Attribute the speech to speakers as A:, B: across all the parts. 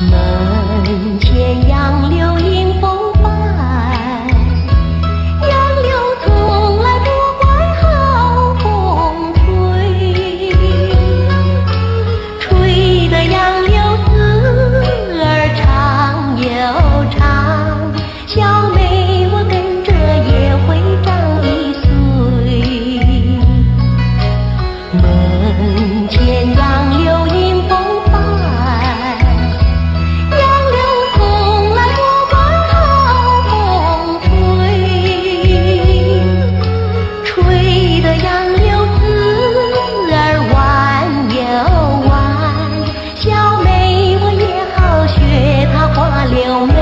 A: 门前杨柳迎风帆，杨柳从来不管好风吹，吹得杨柳丝儿长又长，小妹我跟着也会长一岁。门前杨柳迎风花柳眉。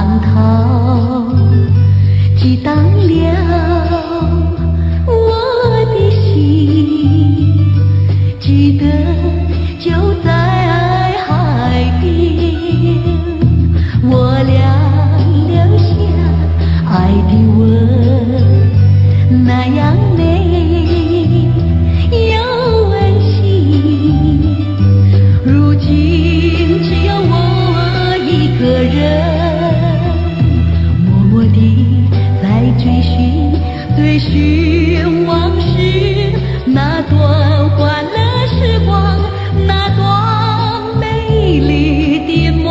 A: 浪涛激荡了我的心，记得就在海边，我俩留下爱的吻，那样美又温馨。如今只有我一个人，默默地在追寻往事，那段欢乐时光，那段美丽的梦。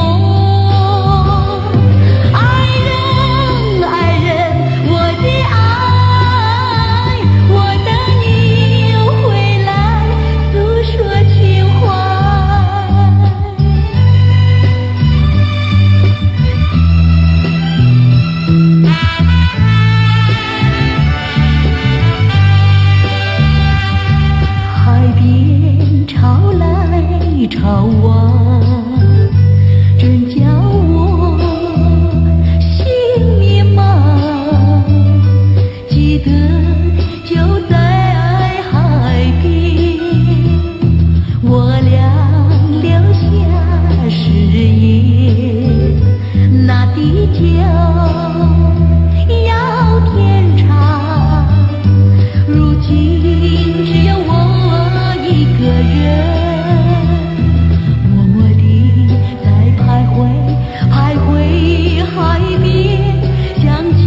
A: 爱人，爱人，我的爱，我等你回来诉说情怀。海边潮来潮往，真叫我心迷茫。记得就在海边，我俩留下誓言，那地久要天长。如今只有我一个人，默默地在徘徊海边，想起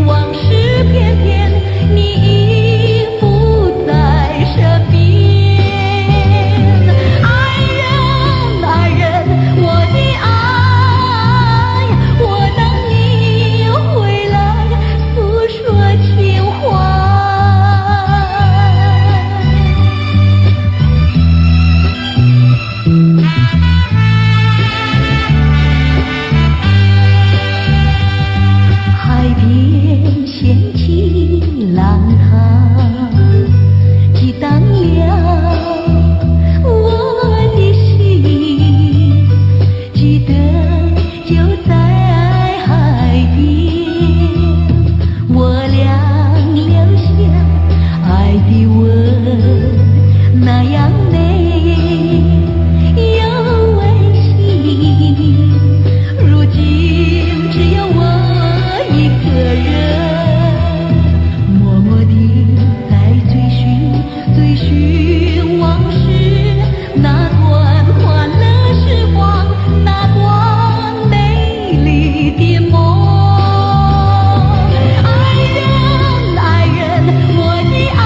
A: 往事片片，你已不在身边。爱人，爱人，我的爱，我等你回来诉说情怀。海边掀起浪涛，激荡了我的心，记得就在海边，我俩留下爱的吻，那样美又温馨。如今只有我一个人，默默地在追寻往事，那段欢乐时光，那段美丽的梦。爱人，爱人，我的爱，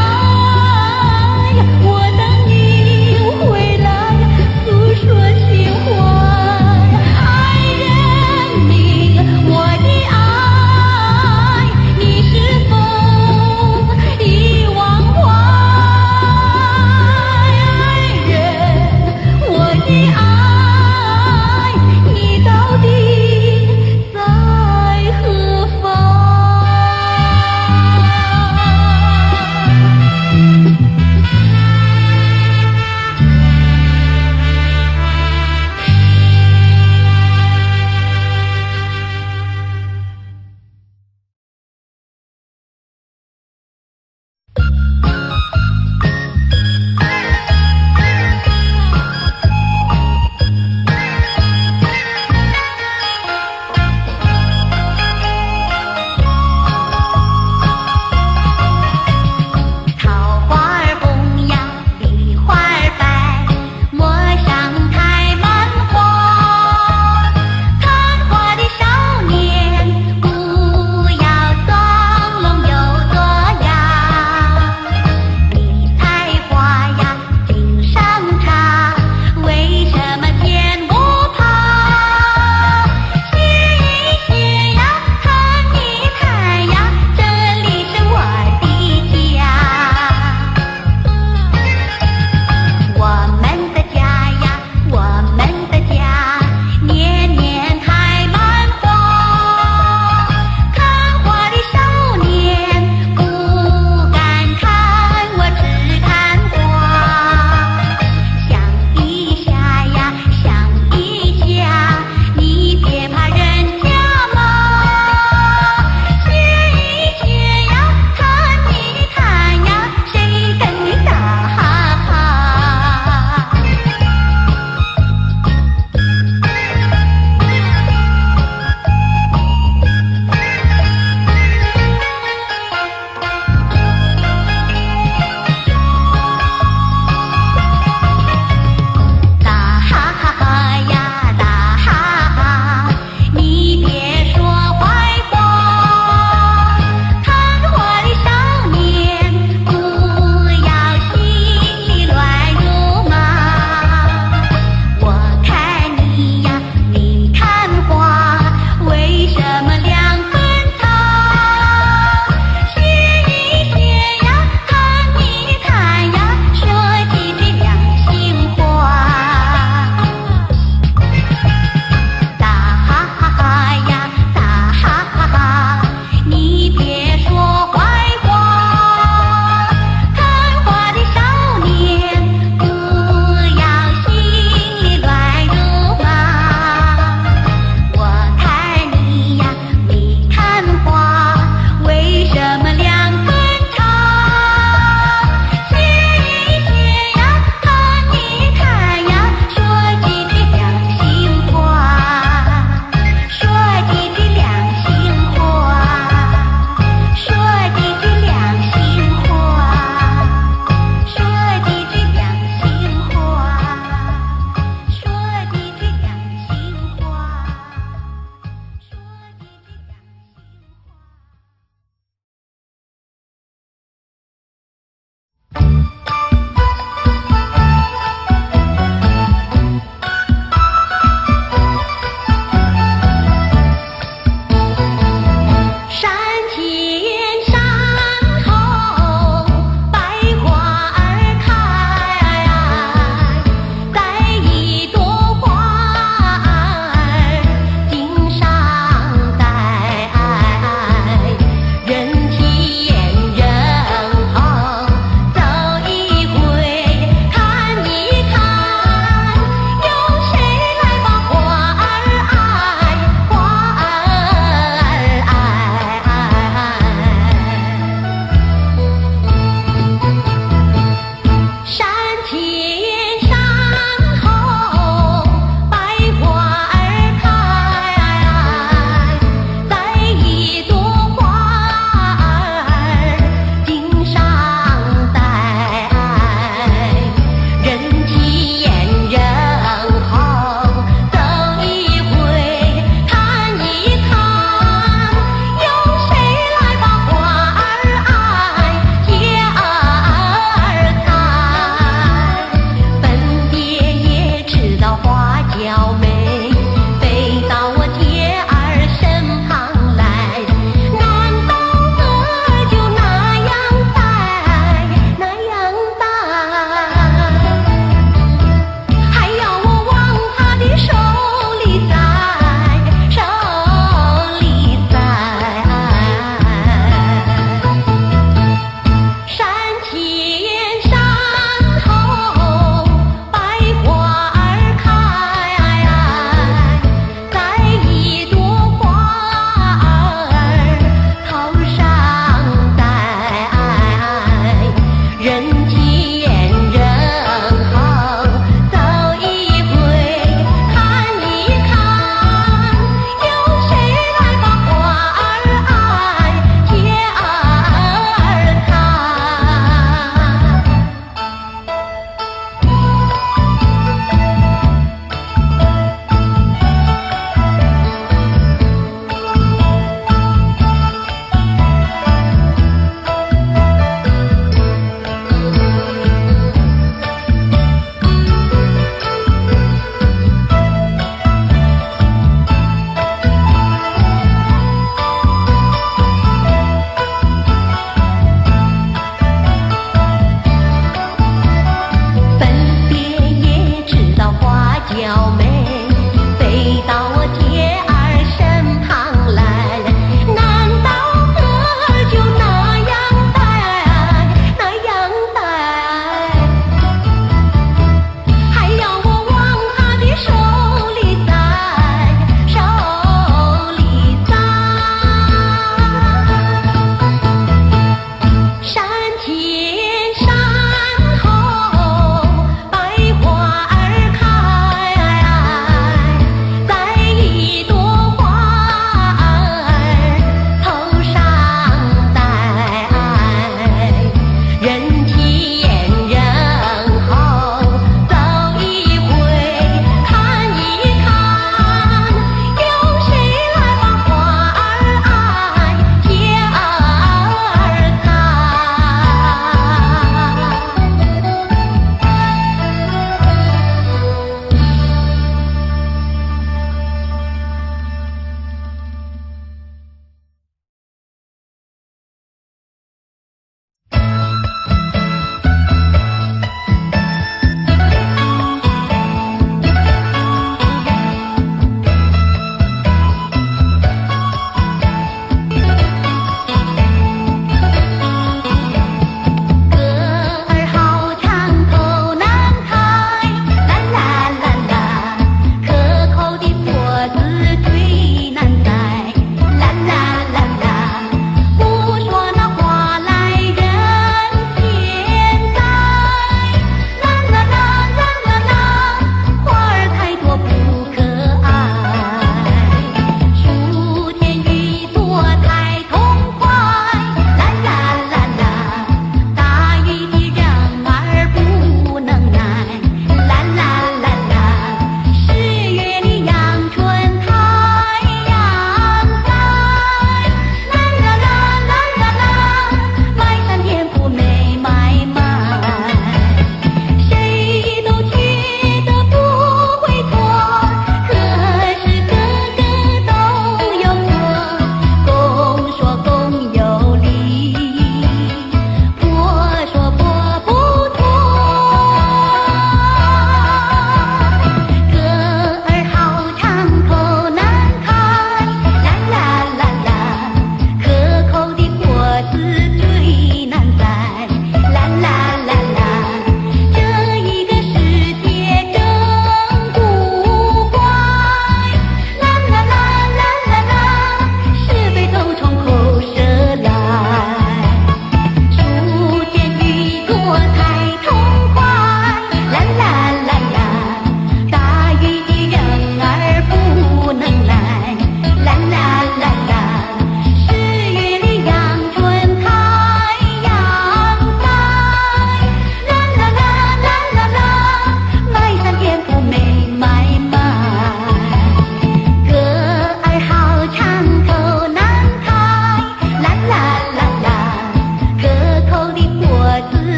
A: 我等你回来诉说情怀。爱人，你我的爱，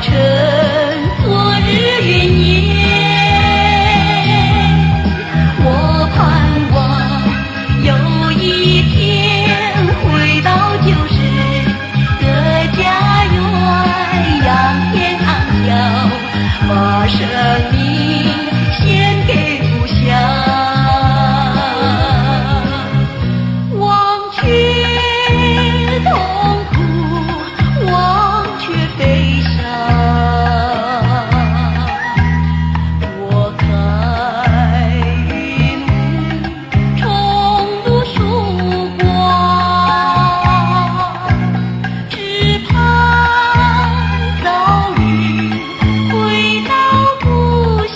A: 成昨日云烟。我盼望有一天回到旧时的家园，仰天长啸，把生命献给故乡。忘却痛苦，忘却悲伤，拨开云雾，重读曙光，只盼早日回到故乡。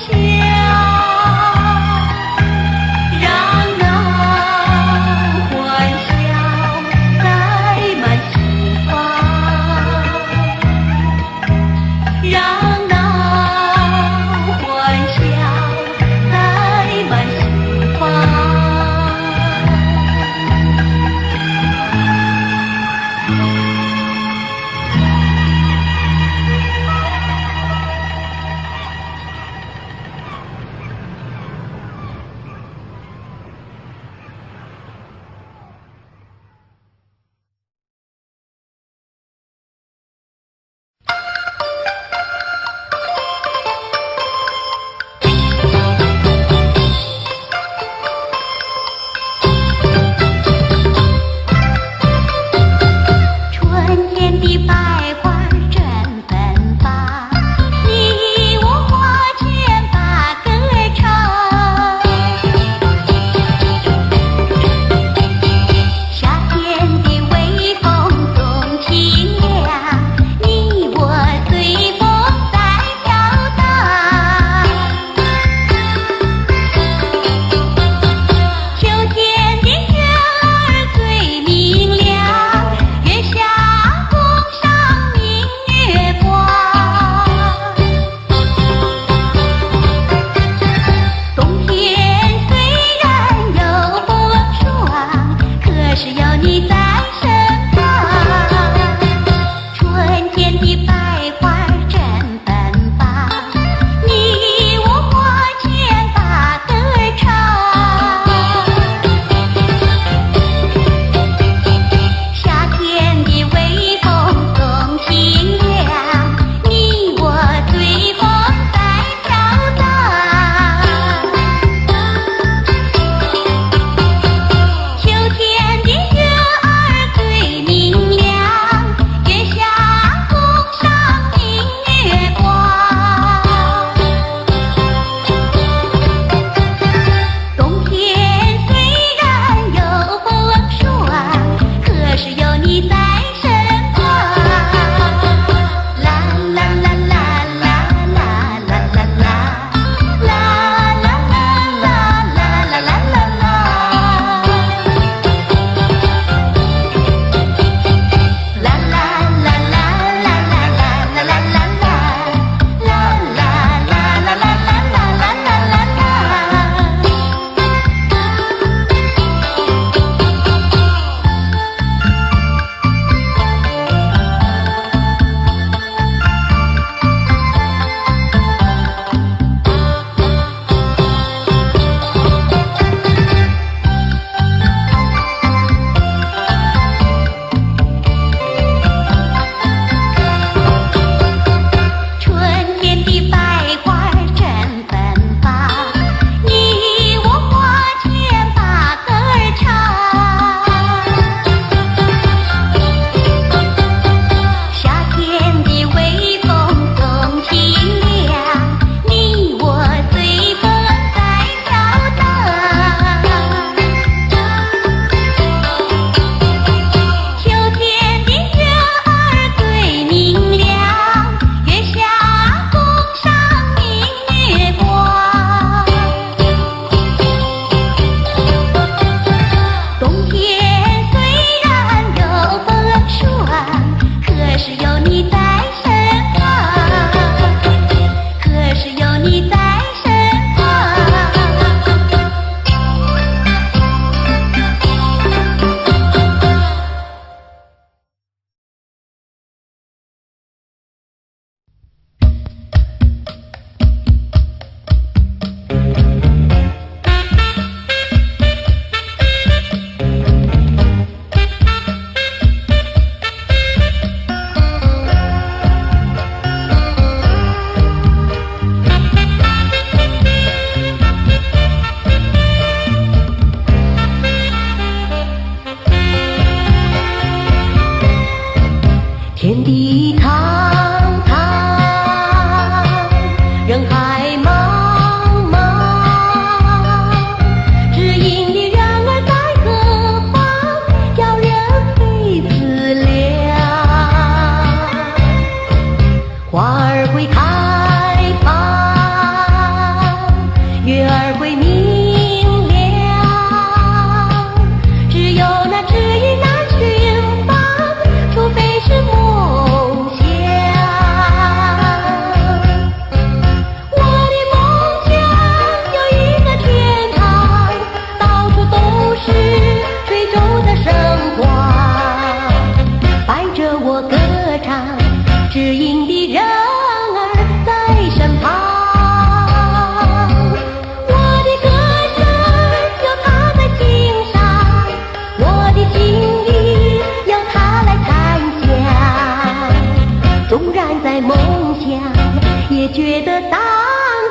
A: 觉得荡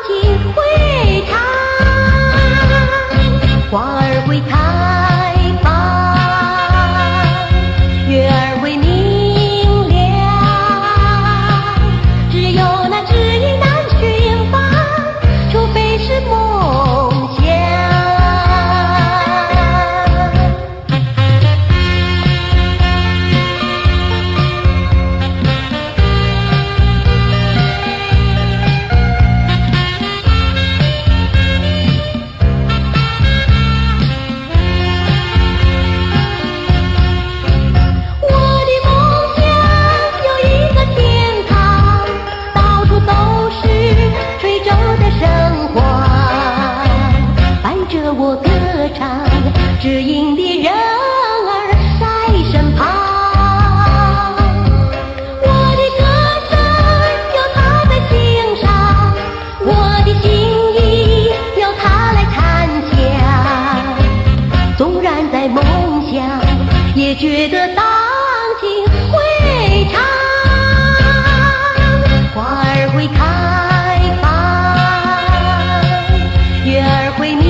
A: 气回肠，花儿会开放，月儿会明亮，只有那知意难寻访，除非是梦想。我歌唱，知音的人儿在身旁。我的歌声有他在心上，我的心意有他来参详。纵然在梦乡，也觉得荡气回肠。花儿会开放，月儿会明。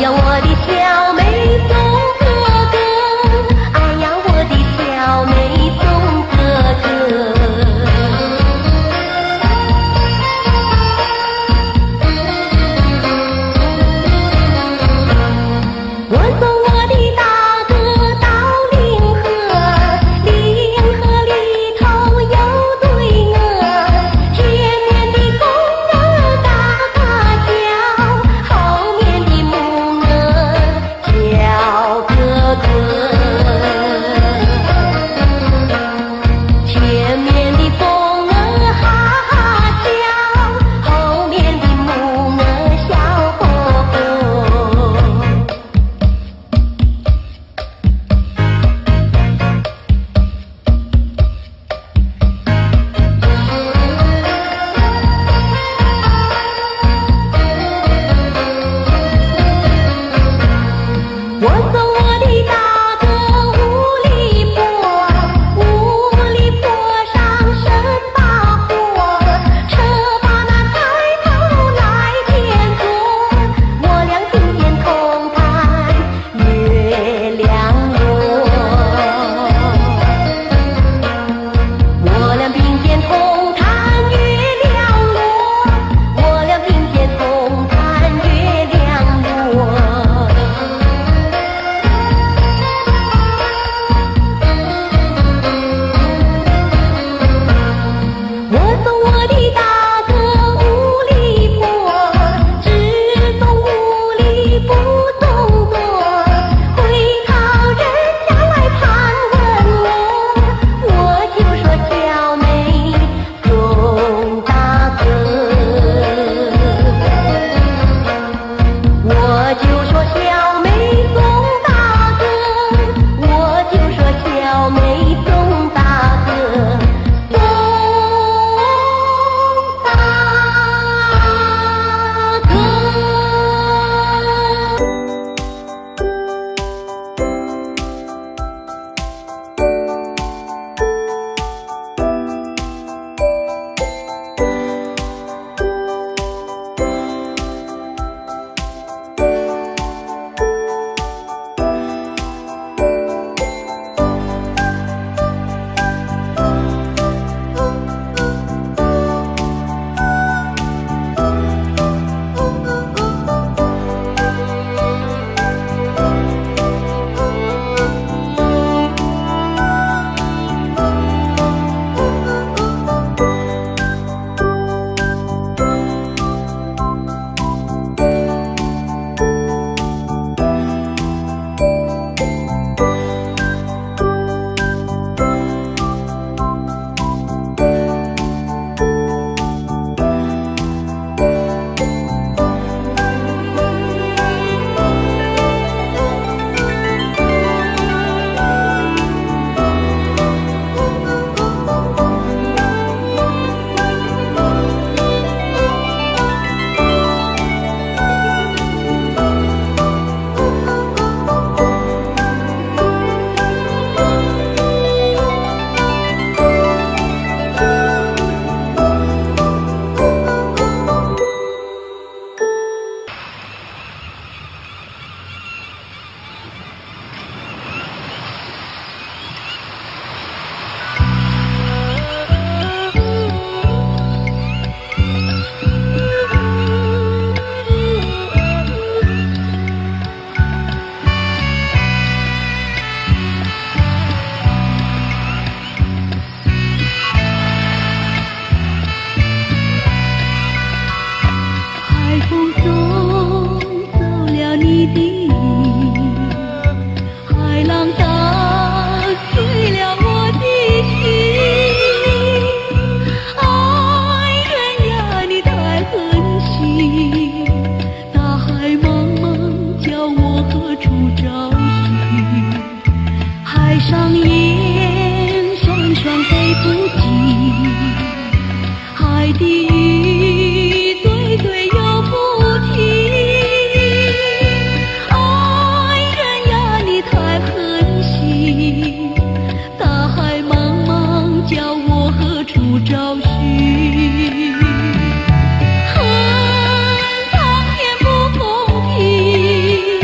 A: 呀，我的小美颂哥哥，哎呀，我的小美颂哥哥。我送我的大哥到临河，临河里头有对鹅，前面的公鹅嘎嘎叫，后面的母鹅叫哥哥。前面的公鹅哈哈叫，后面的母鹅笑呵呵。我送我的大哥五里坡，五里坡上生把火，车把那抬头来见坐，我俩并肩同看月亮落，我俩并肩同看月亮落，我俩并肩同看月亮落。我送我的大哥五里坡，只送五里不送多，回头人家来盘问我就说小美送大哥，我就说小美送大哥，我就说小美送大哥。送大哥。海风送走了你的衣，海浪打碎了我的心。爱人呀，你太狠心，大海茫茫叫我何处找寻？海上烟双双飞不尽，海底雨对对又不停。爱人呀，你太狠心，大海茫茫叫我何处找寻？恨苍天不公平，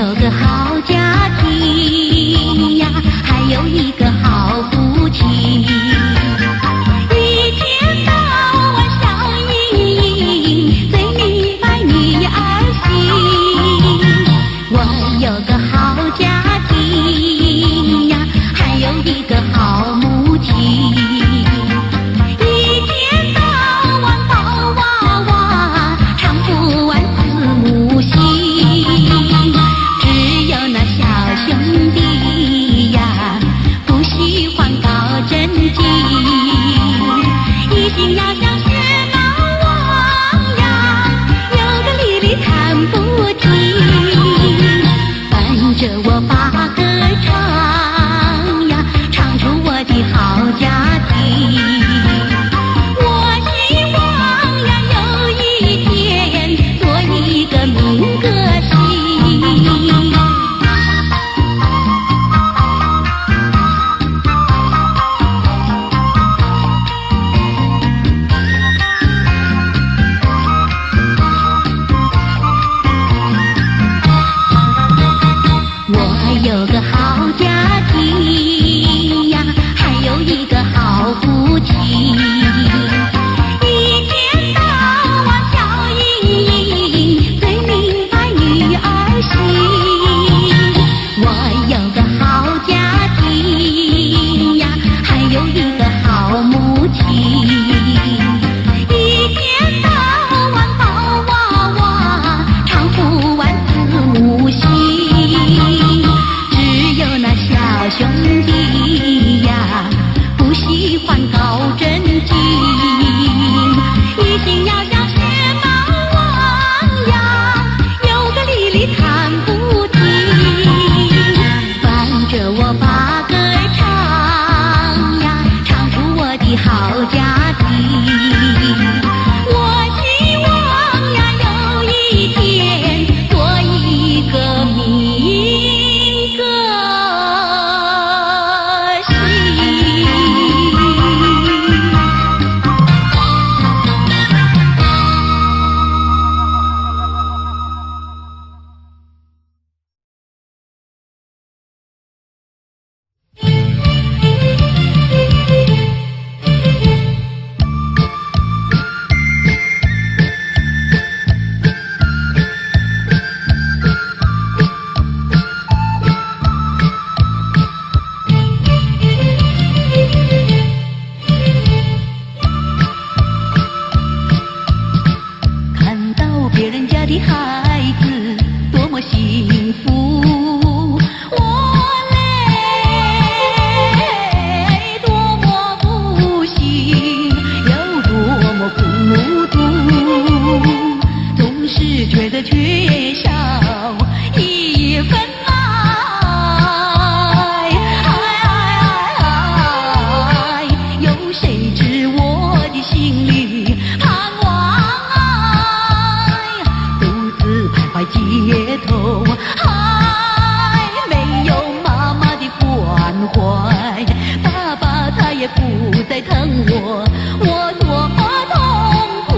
A: 有个好家庭呀，还有一个好夫妻，一天到晚笑盈盈，最明白女儿心。我有个好家庭呀，还有一个好母亲，一天到晚抱娃娃，唱不完字母心。只有那小兄弟呀，不喜欢搞正经，一心要像学老王呀，有个理理弹不停。伴着我把歌唱呀，唱出我的好家庭。我希望呀，有一天做一个民歌星。我有个好家庭呀，还有一个好夫妻，一天到晚笑盈盈，最明白女儿心。我有个好家庭呀，还有一个好母亲，一天到晚抱娃娃，唱不完字母心。只有那小兄弟呀，不喜欢搞正经，一心要像学老王呀，有个理理弹不停。伴着我把歌唱呀，唱出我的好家庭。我希望呀，有一天做一个民歌星。看到别人家的孩子多么幸福，我嘞多么不幸，又多么孤独，总是觉得缺少一份爱，有谁知我的心里盼望爱，独自徘徊街头，还没有妈妈的关怀，爸爸他也不再疼我，我多么痛苦，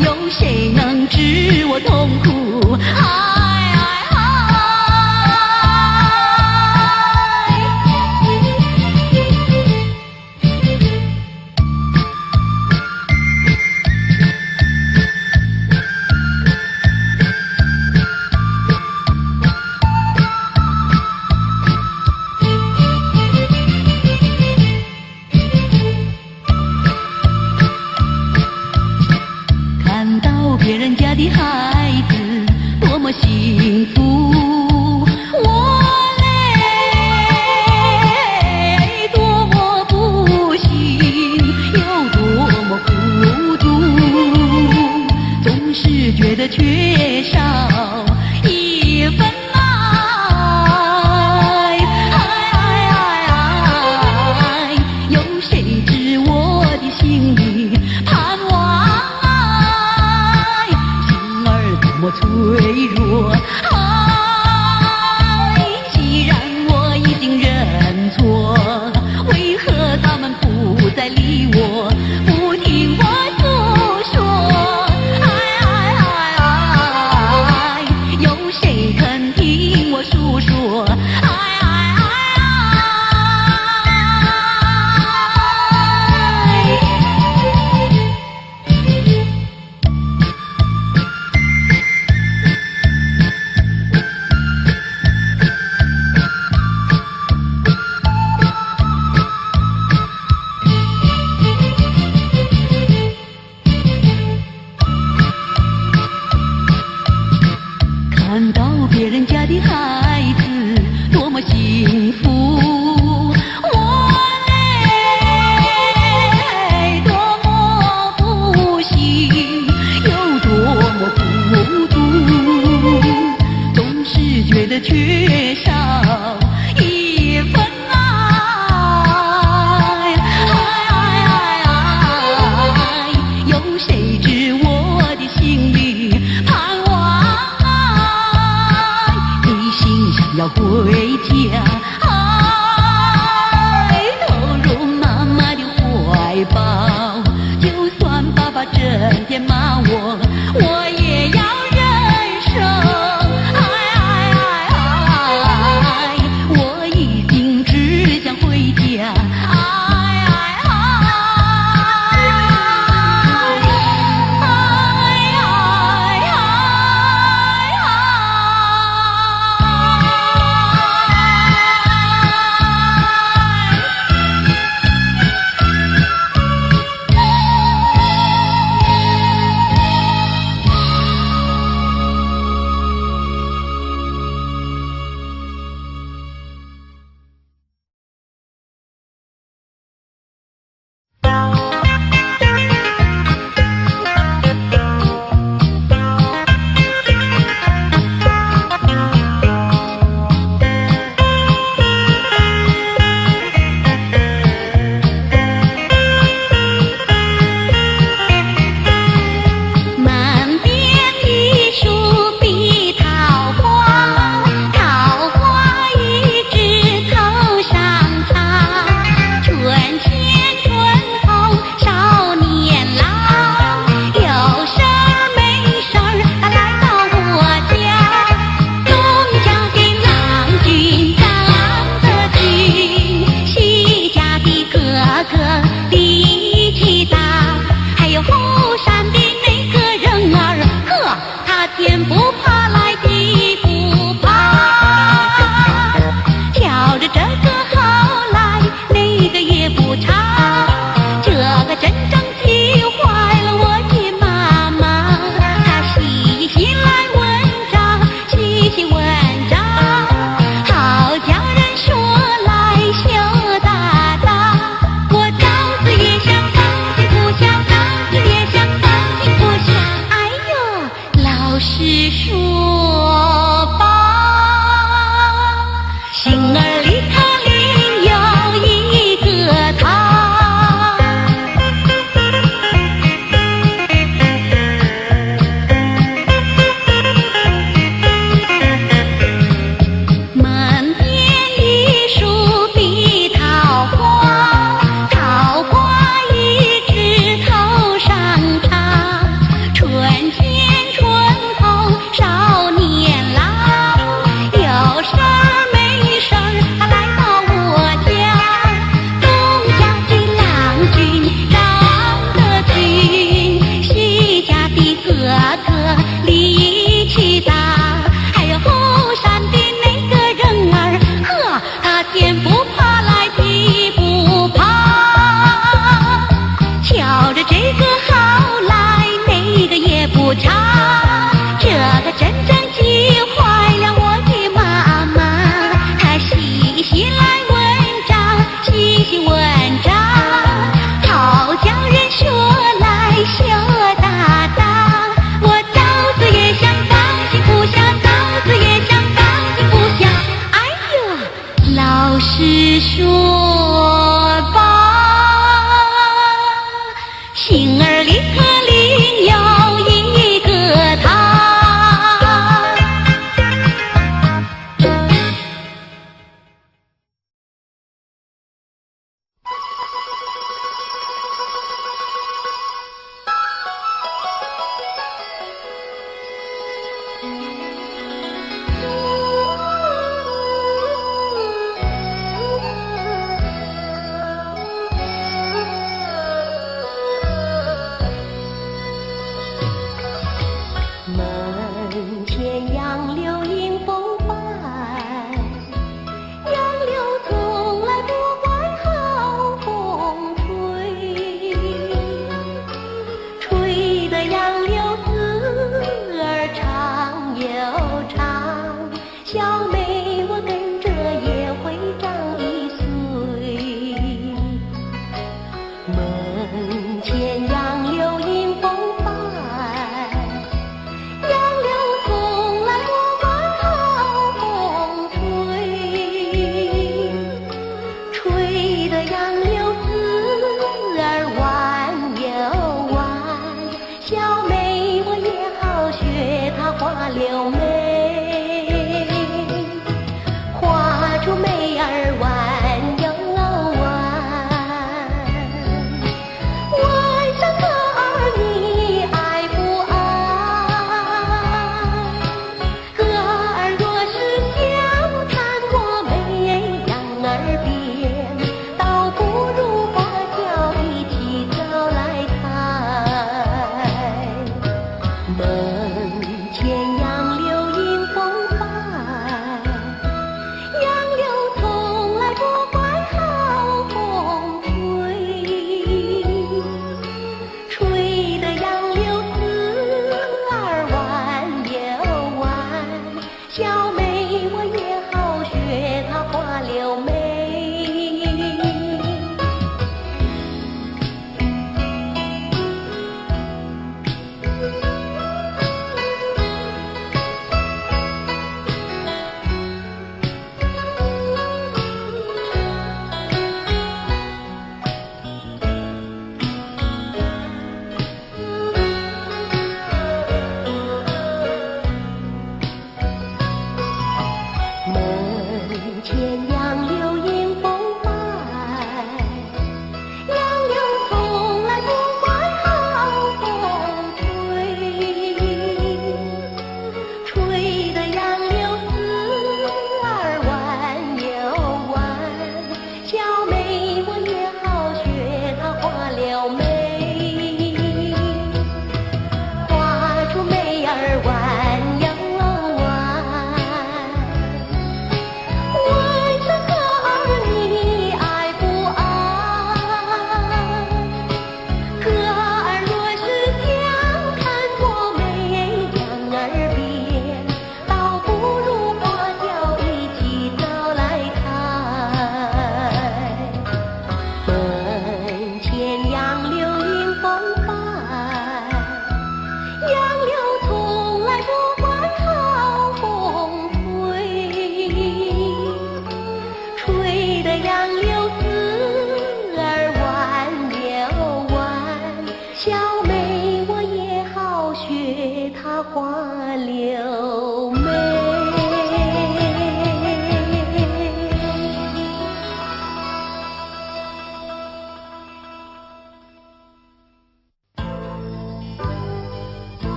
A: 有谁能知我痛苦？看到别人家的孩子多么幸福，我嘞多么不幸，又多么孤独，总是觉得缺少一份爱，有谁知我的心里盼望爱，心儿多么脆弱，既然我已经认错，为何他们不再理我，不听我诉说？看到别人家的孩子多么幸福，我嘞多么不幸，又多么孤独，总是觉得缺少一份爱，有谁知我的心里盼望一心想要回家，投入妈妈的怀抱，就算爸爸整天骂我，我也要忍受。我已经只想回家。天不怕来地不怕，挑着这个好来，那个也不差，这个真正气坏了我的妈妈，她细心来问账，细细问账，好叫人说来羞答答。我当时也想放心不下，当时也想放心不下，哎呦，老实说吧，心儿里头另有一个他。满天一树碧桃花，桃花一枝头上插，春天春后少年郎，有事儿没事儿他来到我家，东家的郎君长得俊，西家的哥哥力气大，还有后山的那个人儿，呵，他天不怕来地不怕，瞧着这个好来，那个也不差，这个真正气坏了我的妈妈，她细细来问账，细细问账，好叫人说来羞答答。我早子也想放心不下，早子也想放心不下，哎呦，老实说吧，心儿里可另有一个他。门前杨柳迎风摆，杨柳从来不怪好风吹，吹得杨柳丝儿长又长。小妹，我跟着也会长1岁。门前杨柳迎风摆，杨柳送来我们好风吹，吹得杨柳丝儿弯又弯。小妹，我也好学她花柳眉，画出眉儿弯又弯。晚上可儿你爱不爱？哥儿若是想看我眉杨儿变，倒不如把轿一起找来抬。门前杨柳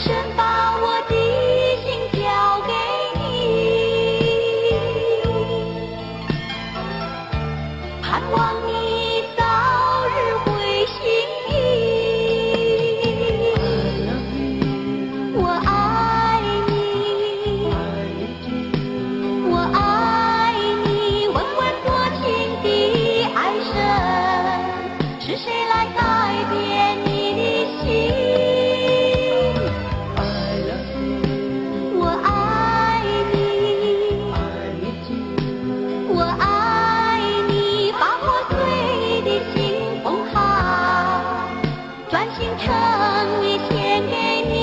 A: 神把我的心交给你，盼望你早日回心意。我爱你，我爱你，问问多情的爱神，是谁来改变你的心？诚意献给你。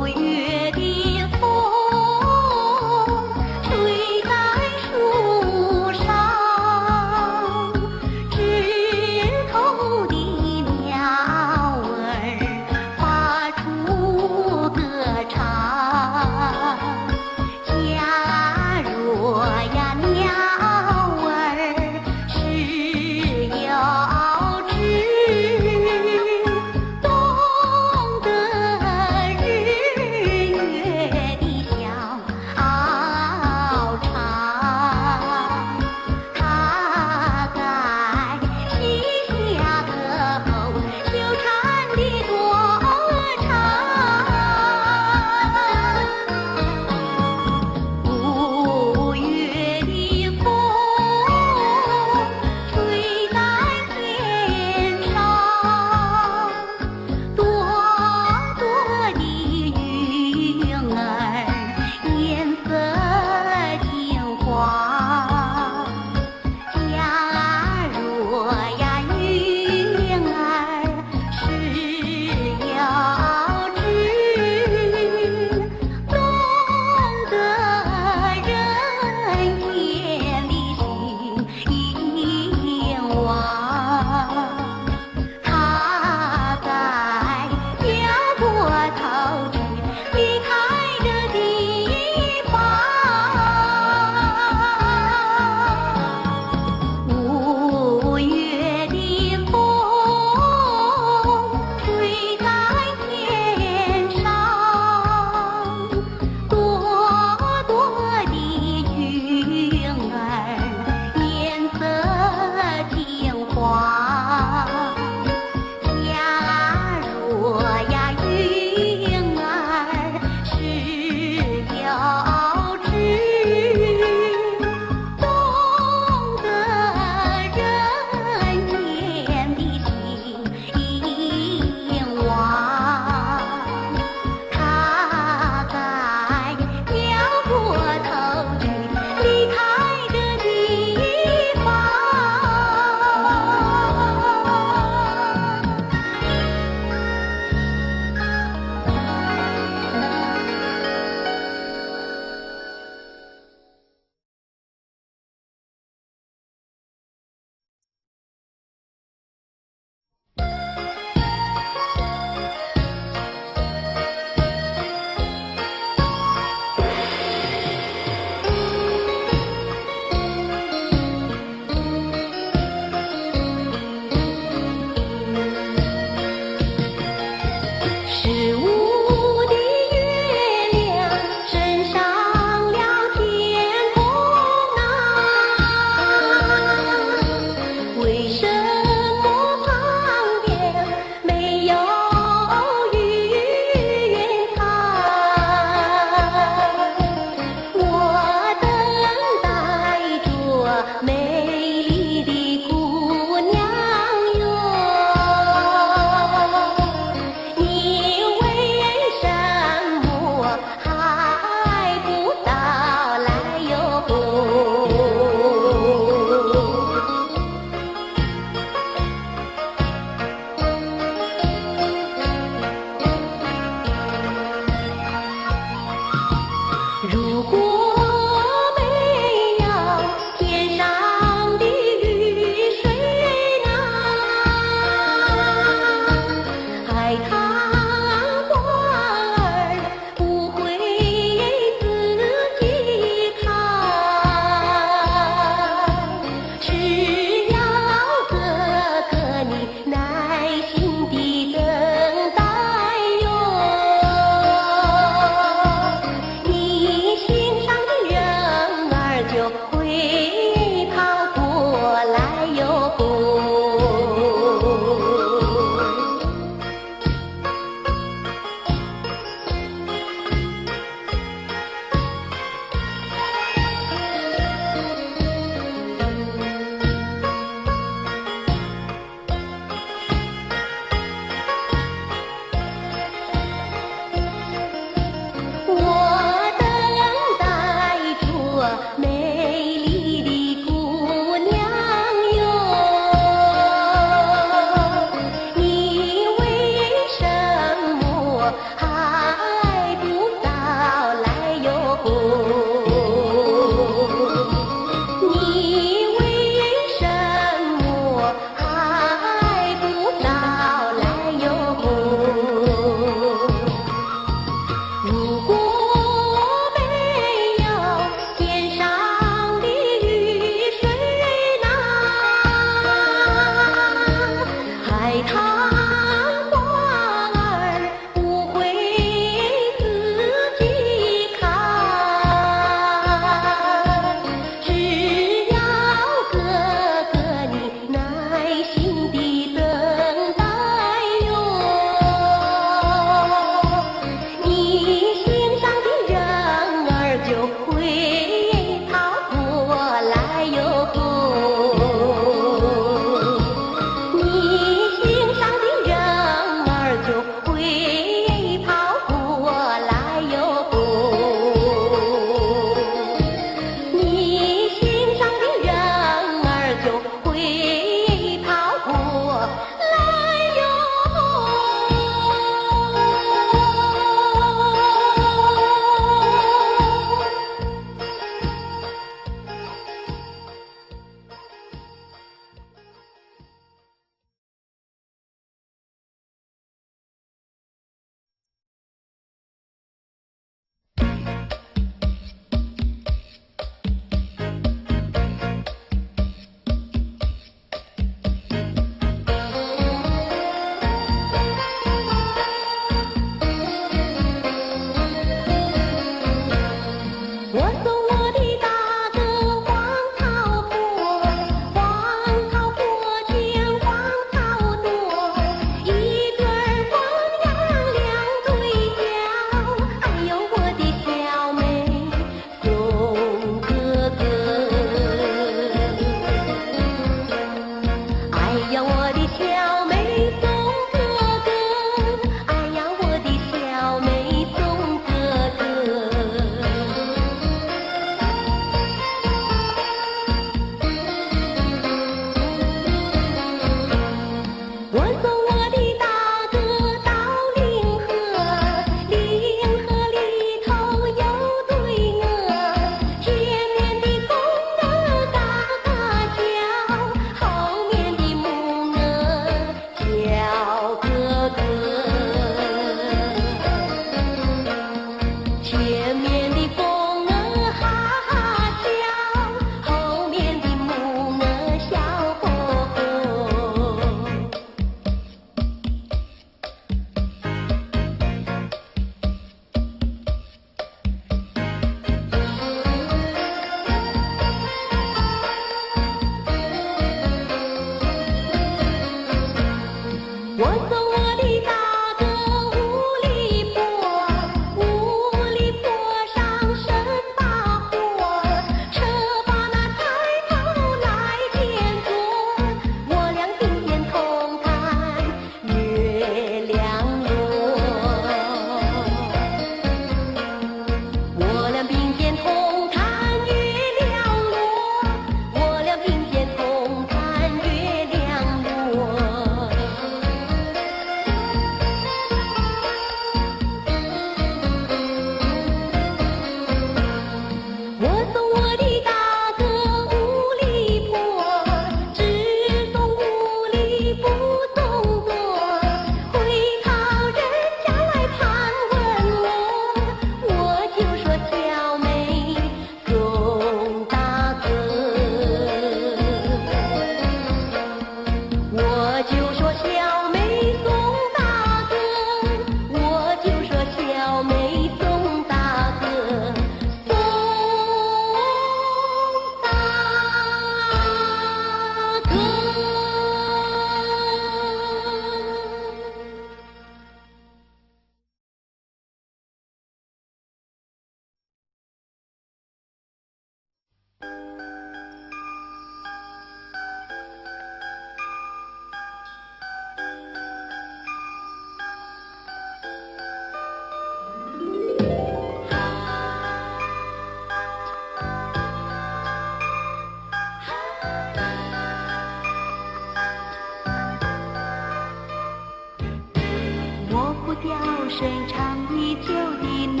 A: 深长已久的那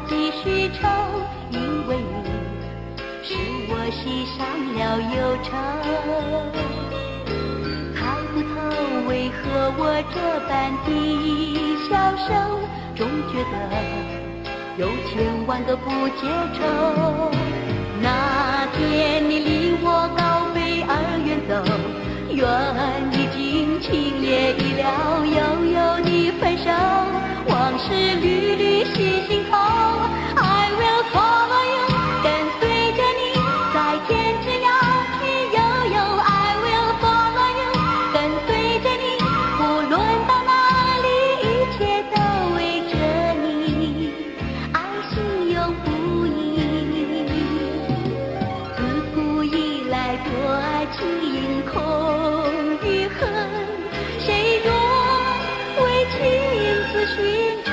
A: 几许愁，因为你使我喜上了忧愁。猜不透为何我这般的消瘦，总觉得有千万个不解愁。那天你离我高飞而远走，缘已尽，情也已了，悠悠的分手，往事缕缕系心头。I will follow you， 跟随着你，在天之涯去悠悠。I will follow you， 跟随着你，不论到哪里，一切都为着你，爱心永不移。自古以来多情空与恨，谁若为情字寻仇。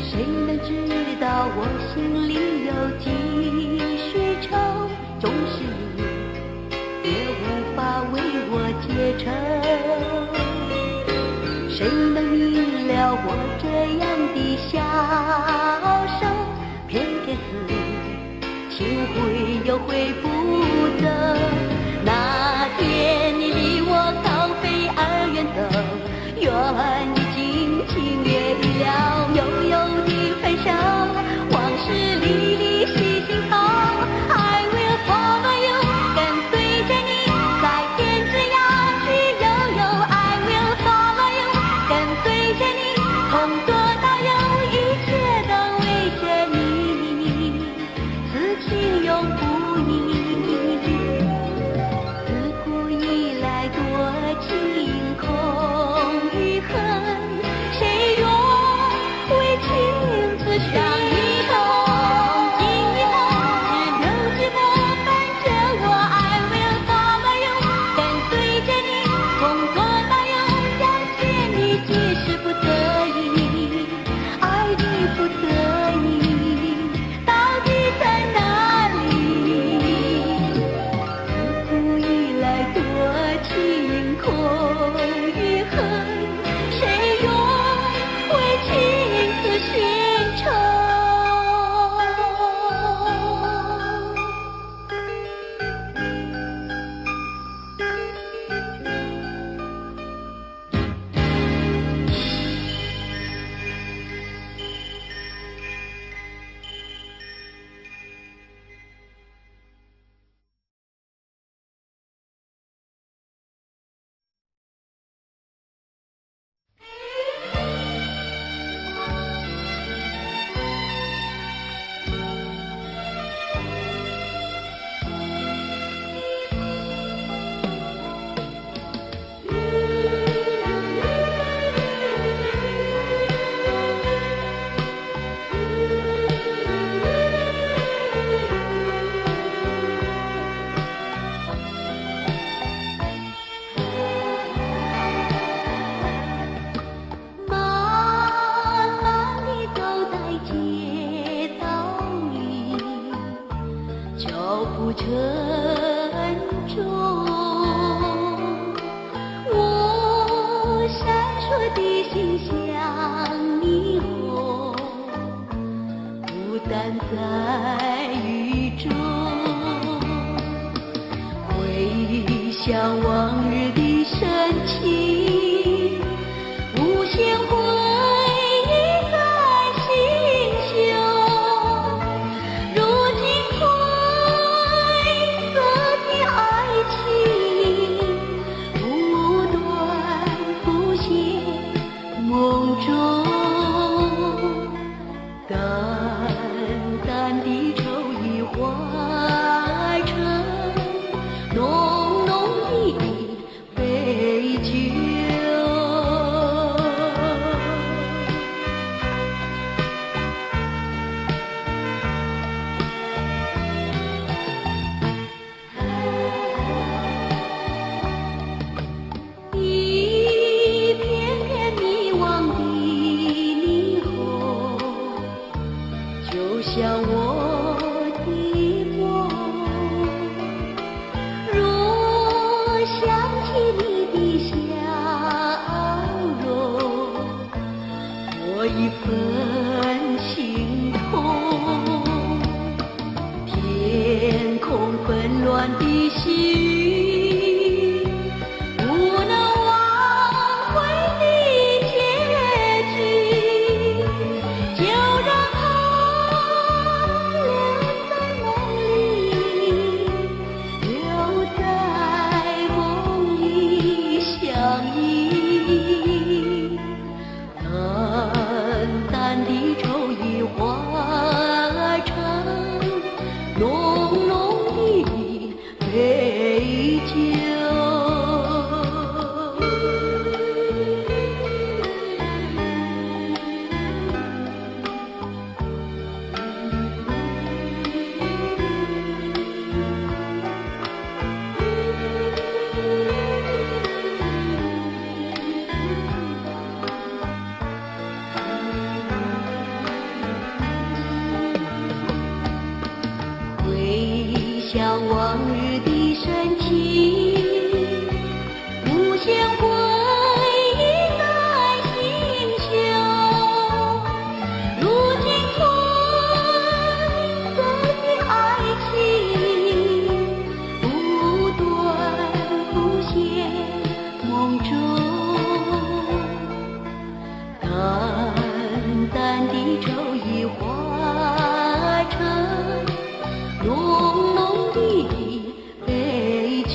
A: 谁能知道我心里有几许愁，纵使你也无法为我解愁。谁能明了我这样的消瘦，偏偏是情回又回不走。那天你离我高飞而远走，缘已尽，情也已了，悠悠的分手，往事历历系心头。I will follow you， 跟随着你，在天之涯去悠悠。I will follow you， 跟随着你，从左到右，一切都为着你，此情永不移。自古以来多情空与恨，谁若为情字寻仇。今以后只留寂寞伴着我。I will follow you， 跟随着你，从左到右，要见你即是不得已，爱的不得已到底在哪里？自古以来多情空与恨，谁若为情字寻仇。沉重，我闪烁的心像霓虹，孤单在雨中，回想往日的深情，无限回忆在心胸。如今褪色的爱情，不断浮现梦中，淡淡的愁意化成浓浓的像我的梦。若想起你的笑容，我一份心痛。天空纷乱的细雨，不能挽回的结局，就让它留在梦里，留在梦里相依。淡淡的愁已化成浓浓的杯酒。回想往日的深情，无限回忆在心胸。如今褪色的爱情，不断浮现梦中。淡淡的愁已化成浓浓的杯酒。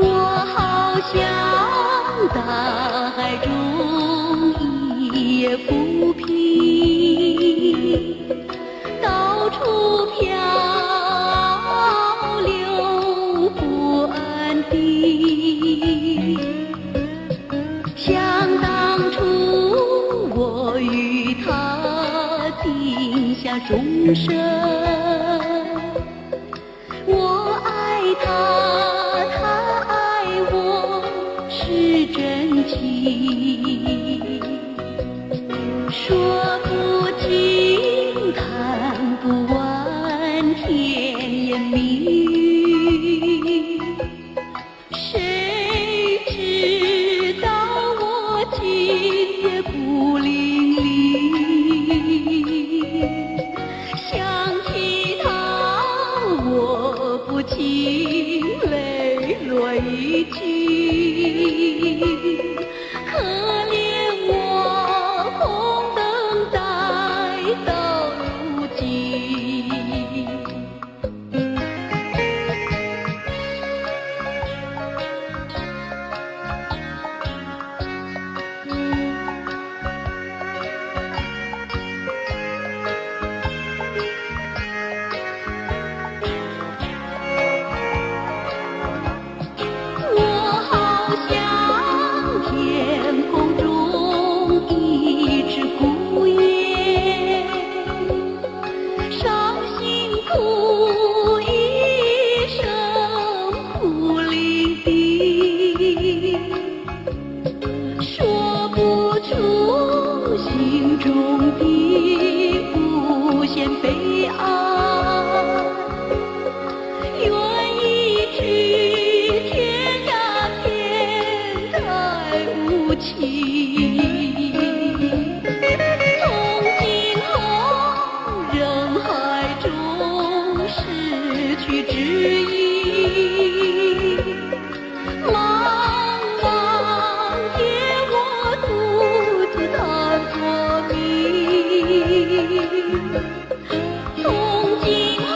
A: 我好像大海中一叶浮萍，到处漂流不安定。想当初我与他定下终身，我爱他，他爱我，是真情。说不尽，谈不完，甜言蜜语。谁知道我今夜孤零零，想起他我不禁泪落一地。可怜我空等待到如今。我好像天空中一只孤雁，伤心哭一声哭伶仃，说不出心中的无限悲哀。愿一句天涯天太无情。从今后人海中失去知音，茫茫夜我独自探索觅。从今后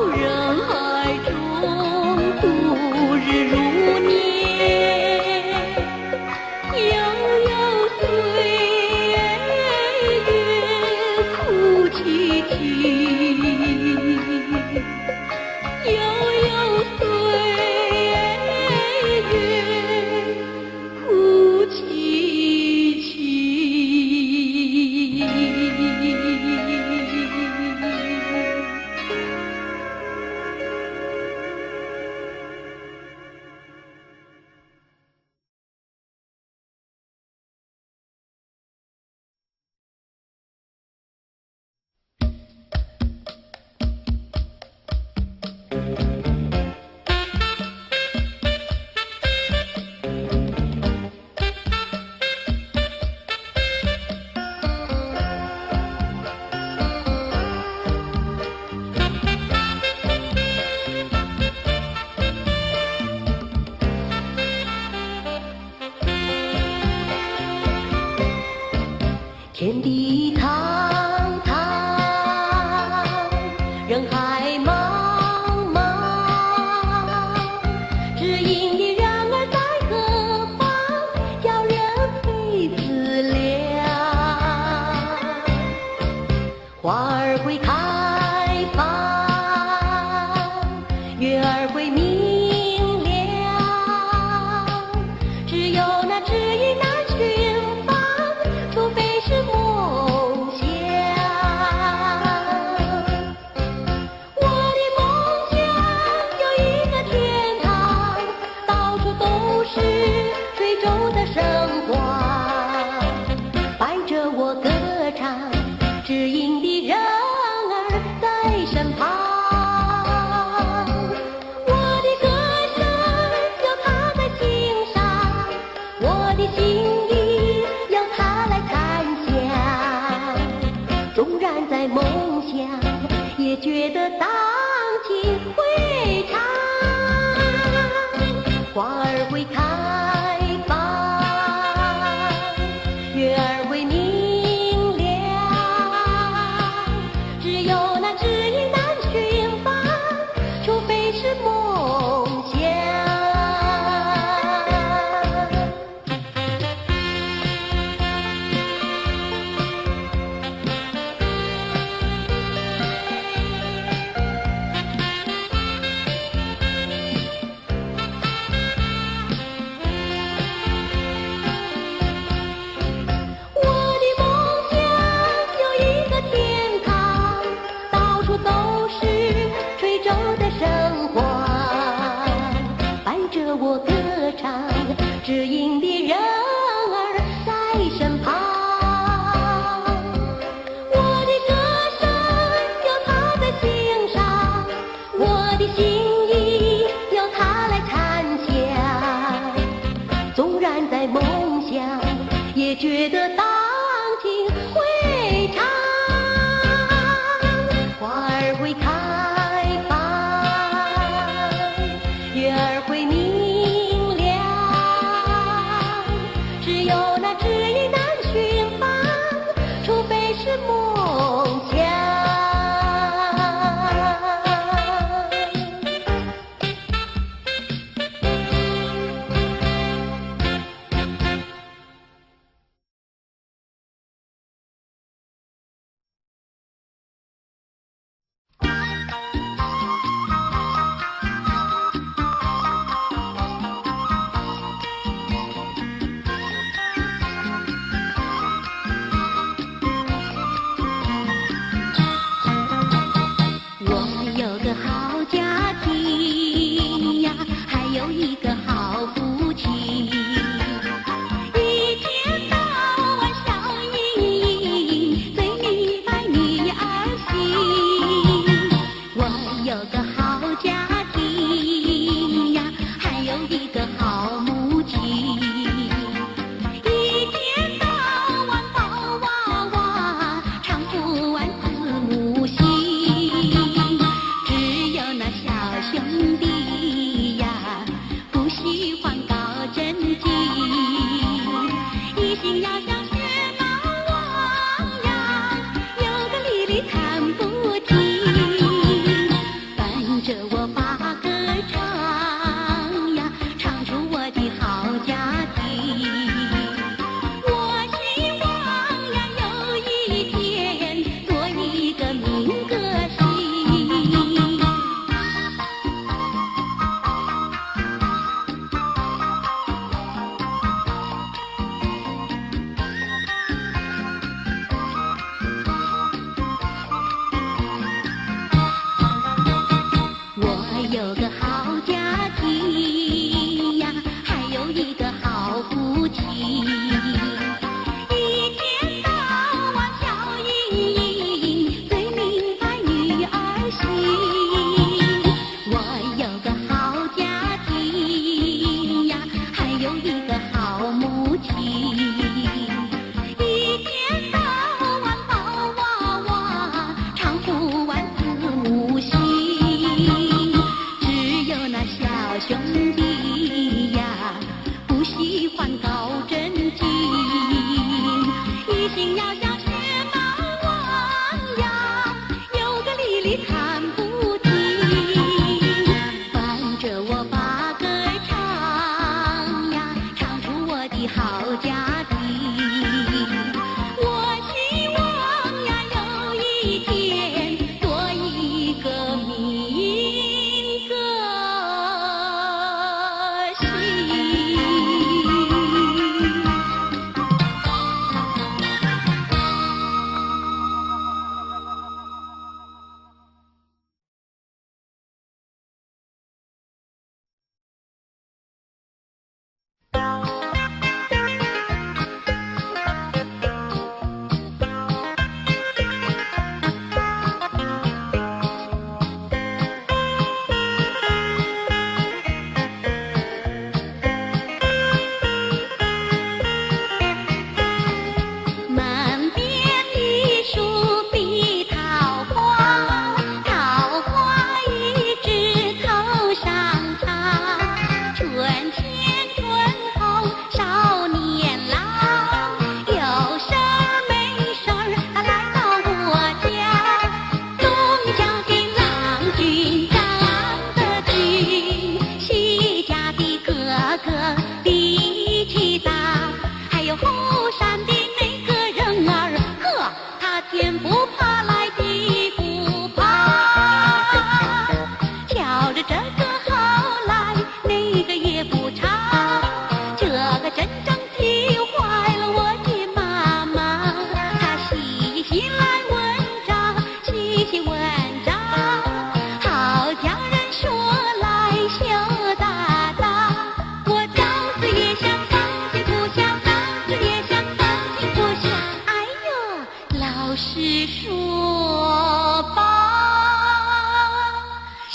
A: 人茫茫，知音的人儿在何方？叫人费思量。花儿会开放，月儿会明亮，只有那知音难寻访，除非是梦想。我的梦想有一个天堂，到处都是水中的生花，伴着我歌唱，知音的人儿在身旁。我的歌声有他在心上，我的心意要他来参详。纵然在梦乡，也觉得荡气回肠。花儿会开放，月儿会明亮，只有那知音难寻访，除非是梦想。我的梦想有一个天堂，到处都是水中的生花，伴着我歌唱，知音的人儿在身旁。我的歌声有他在心上，我的心意要他来参详。纵然在梦乡，也觉得荡气回肠。花儿会开放，月儿会明亮，只有那知音难寻访，除非是梦想。我有个好家庭呀，还有一个好夫妻，一天到晚笑盈盈，最明白女儿心。我有个好家庭呀，还有一个好母亲，一天到晚抱娃娃，唱不完字母心。只有那小兄弟呀，不喜欢搞真经，一心要像学猫王呀，有个理理看不清。伴着我把歌唱呀，唱出我的好家庭。我希望呀，有一天做一个民歌星。我有个好家庭呀，还有一个好夫妻，一天到晚笑盈盈，最明白女儿心。我有个好家庭呀，还有一个好母亲，一天到晚抱娃娃，唱不完字母心。只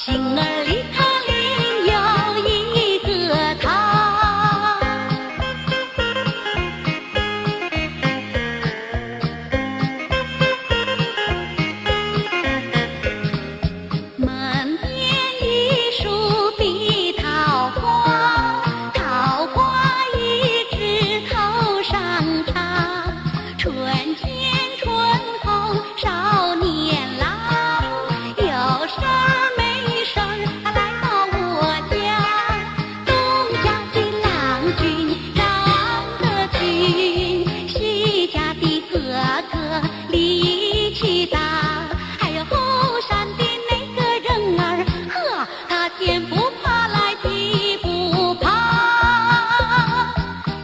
A: 星儿里头另有一个他，门边一树碧桃花，桃花一枝头上插，春天春风少年郎，有事儿没事儿来到我家，东家的郎君长得俊，西家的哥哥力气大，还有后山的那个人儿，呵，他天不怕来地不怕，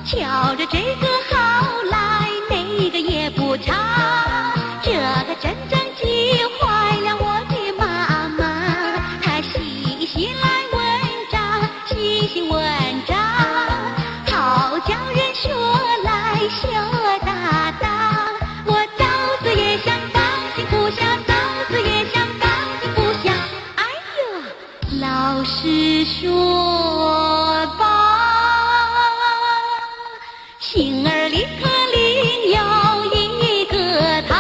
A: 瞧着这个好来，那个也不差，这个真正急坏了我的妈妈，她细细来文章，细细文章，好叫人说来羞答答。我早子也想当心不下，早子也想当心不下。哎呦，老实说吧，星儿里可另有一个他。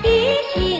A: 一心